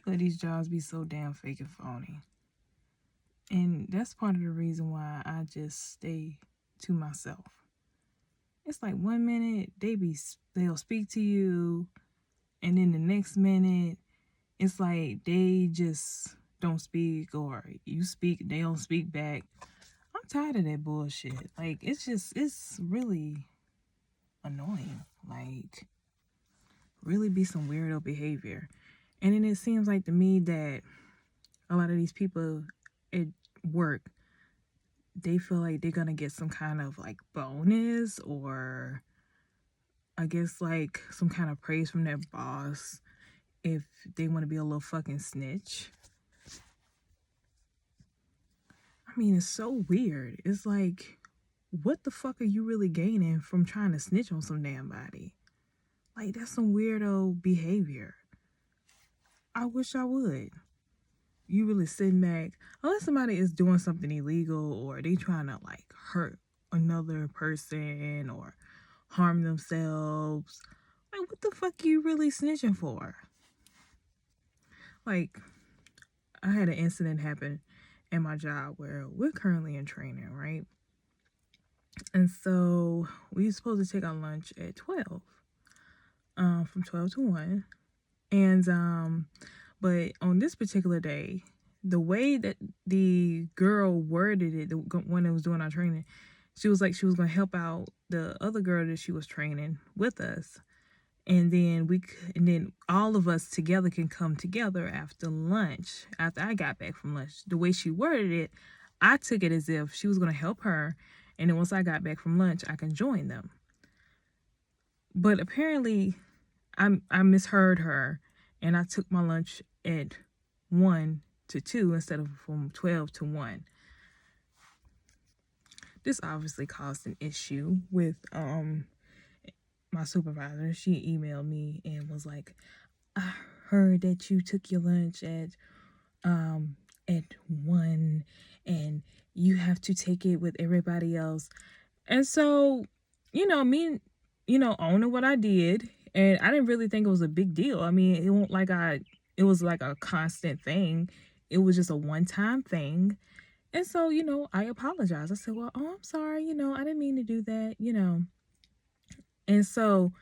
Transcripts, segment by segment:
people at these jobs be so damn fake and phony. And that's part of the reason why I just stay to myself. It's like 1 minute they'll speak to you, and then the next minute it's like they just don't speak, or you speak, they don't speak back. I'm tired of that bullshit. Like, it's really annoying. Like, really be some weirdo behavior. And then it seems like to me that a lot of these people at work, they feel like they're gonna get some kind of like bonus, or I guess like some kind of praise from their boss if they want to be a little fucking snitch. I mean, it's so weird. It's like, what the fuck are you really gaining from trying to snitch on some damn body? Like, that's some weirdo behavior. I wish I would. You really sitting back, unless somebody is doing something illegal, or they trying to like hurt another person or harm themselves. Like, what the fuck are you really snitching for? Like, I had an incident happen in my job where we're currently in training, right? And so we were supposed to take our lunch at 12, from 12 to 1. And but on this particular day, the way that the girl worded it, the one that was doing our training, she was like she was going to help out the other girl that she was training with us. And then all of us together can come together after lunch, after I got back from lunch. The way she worded it, I took it as if she was going to help her, and then once I got back from lunch, I can join them. But apparently, I misheard her, and I took my lunch at 1 to 2 instead of from 12 to 1. This obviously caused an issue with my supervisor. She emailed me and was like, I heard that you took your lunch at 1, and you have to take it with everybody else. And so, me, owning what I did, and I didn't really think it was a big deal. I mean, it was like a constant thing. It was just a one-time thing. And so, I apologized. I said, well, I'm sorry, I didn't mean to do that. And so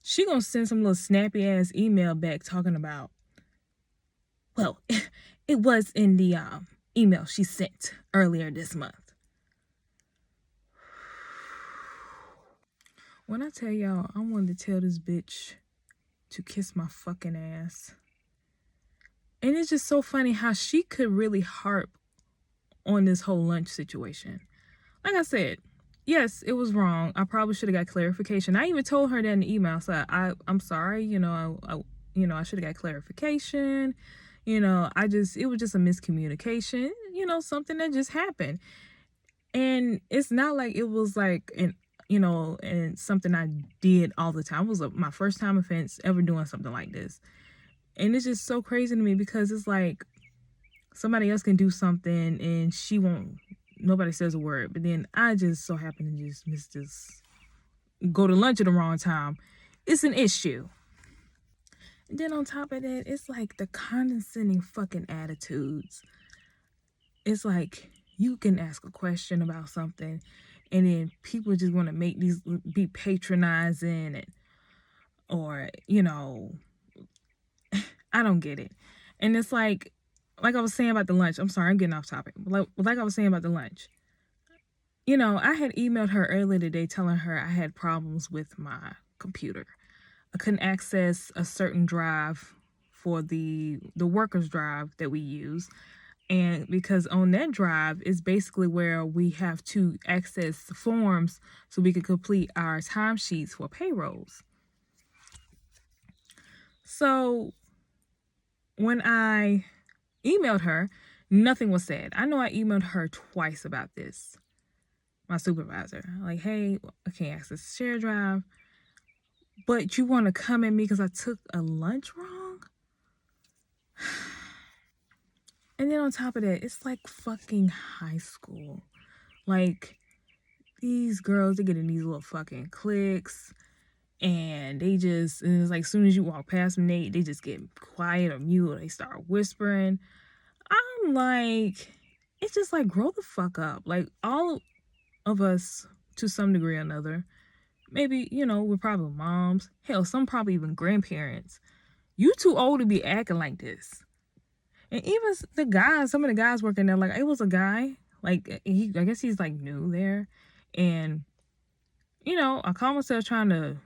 she gonna send some little snappy ass email back talking about, well, it was in the email she sent earlier this month. When I tell y'all, I wanted to tell this bitch to kiss my fucking ass. And it's just so funny how she could really harp on this whole lunch situation. Like I said, yes, it was wrong. I probably should have got clarification. I even told her that in the email. So I'm sorry, I should have got clarification. It was just a miscommunication, something that just happened. And it's not like it was like and something I did all the time. It was my first time offense ever doing something like this. And it's just so crazy to me because it's like somebody else can do something and she won't, nobody says a word. But then I just so happen to just miss this, go to lunch at the wrong time. It's an issue. And then on top of that, it's like the condescending fucking attitudes. It's like you can ask a question about something and then people just want to make these be patronizing or I don't get it. And it's like I was saying about the lunch. I'm sorry, I'm getting off topic. Like I was saying about the lunch. I had emailed her earlier today telling her I had problems with my computer. I couldn't access a certain drive for the workers drive that we use. And because on that drive is basically where we have to access the forms so we can complete our timesheets for payrolls. So when I emailed her, nothing was said. I know I emailed her twice about this. My supervisor, like, hey, I can't access the share drive, but you want to come at me because I took a lunch wrong? And then on top of that, it's like fucking high school. Like, these girls, they get in these little fucking cliques. And they just, and it's like, as soon as you walk past them, they just get quiet or mute, or they start whispering. I'm like, it's just like, grow the fuck up. Like, all of us, to some degree or another, maybe, we're probably moms. Hell, some probably even grandparents. You too old to be acting like this. And even the guys, some of the guys working there, like, it was a guy, like, I guess he's like new there. And, I call myself trying to,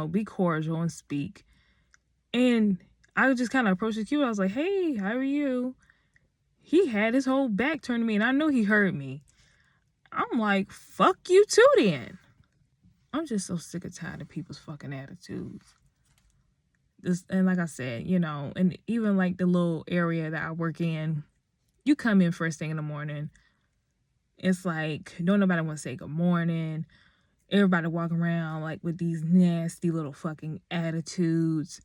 be cordial and speak. And I just kind of approached the queue. I was like, hey, how are you? He had his whole back turned to me, and I know he heard me. I'm like, fuck you too then. I'm just so sick and tired of people's fucking attitudes. And like I said, and even like the little area that I work in, you come in first thing in the morning. It's like, don't nobody want to say good morning. Everybody walk around like with these nasty little fucking attitudes.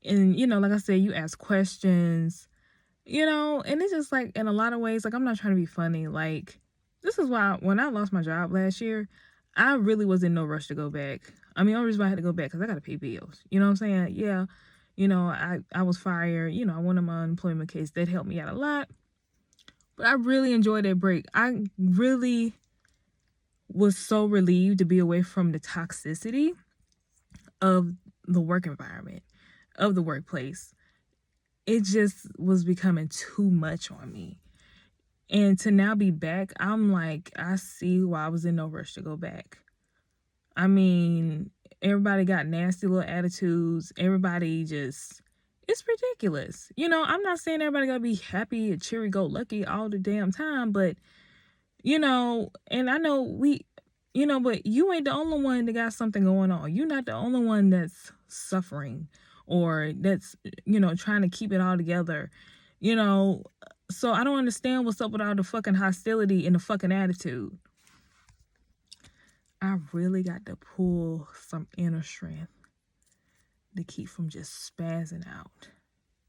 And, like I said, you ask questions, and it's just like, in a lot of ways, like, I'm not trying to be funny. Like, this is why when I lost my job last year, I really was in no rush to go back. I mean, the only reason why I had to go back because I got to pay bills. You know what I'm saying? Yeah. I was fired. I won on my unemployment case. That helped me out a lot. But I really enjoyed that break. I really was so relieved to be away from the toxicity of the work environment, of the workplace. It just was becoming too much on me. And to now be back, I'm like, I see why I was in no rush to go back. I mean, everybody got nasty little attitudes. Everybody just, it's ridiculous. I'm not saying everybody gotta be happy and cheery-go-lucky all the damn time, but, and I know but you ain't the only one that got something going on. You're not the only one that's suffering or that's, trying to keep it all together, So I don't understand what's up with all the fucking hostility and the fucking attitude. I really got to pull some inner strength to keep from just spazzing out.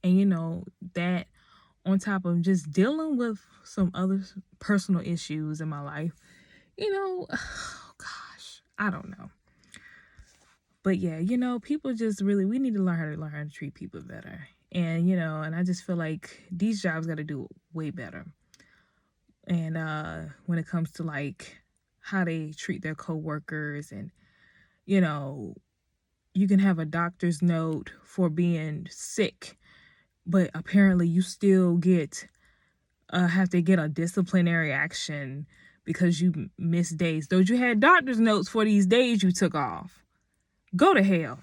And that on top of just dealing with some other personal issues in my life, oh gosh, I don't know. But yeah, people just really, we need to learn how to treat people better. And, and I just feel like these jobs got to do way better. And when it comes to like how they treat their coworkers, and, you can have a doctor's note for being sick, but apparently you still have to get a disciplinary action because you missed days. Though you had doctor's notes for these days you took off. Go to hell.